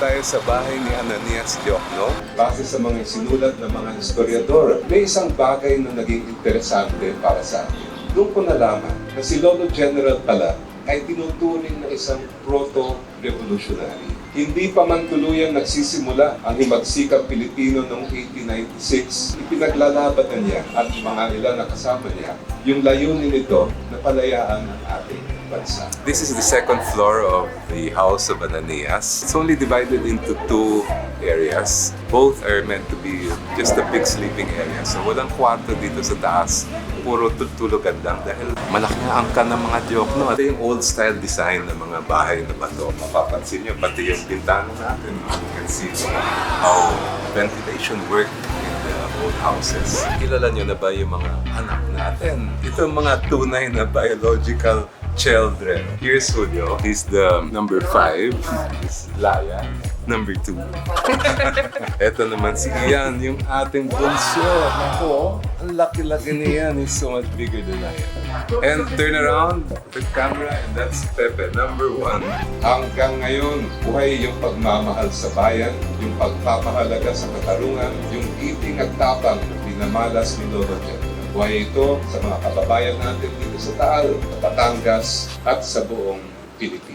tayo sa bahay ni Ananias Diokno. Base sa mga sinulat ng mga historiador, may isang bagay na naging interesante para sa akin. Doon ko nalaman na si Lolo General pala ay tinuturing na isang proto-revolutionary. Hindi pa man tuluyang nagsisimula ang himagsikang Pilipino noong 1896, ipinaglalaban na niya at mga ilan na kasama niya yung layunin nito na palayaan ang ating bansa. This is the second floor of the house of Ananias. It's only divided into two areas. Both are meant to be just a big sleeping area. So walang kwarto dito sa taas. Puro tutulugan lang dahil malaki ang angkan ng mga Diokno. Ito yung old style design ng mga bahay na bato. Mapapansin nyo, pati yung bintana natin. You can see how ventilation worked in the old houses. Kilala nyo na ba yung mga anak natin? Ito mga tunay na biological children. Here's Julio. He's the number 5. He's Laya. Number 2. Ito naman si Ian, yung ating bunso. Ako, ang laki-laki ni Ian. He's so much bigger than I am. And turn around the camera, and that's Pepe, number 1. Hanggang ngayon, buhay yung pagmamahal sa bayan, yung pagpapahalaga sa katarungan, yung iting at tapang na pinamalas ni Lolo Chel. Buhay ito sa mga kababayan natin dito sa Taal, sa Batangas, at sa buong Pilipinas.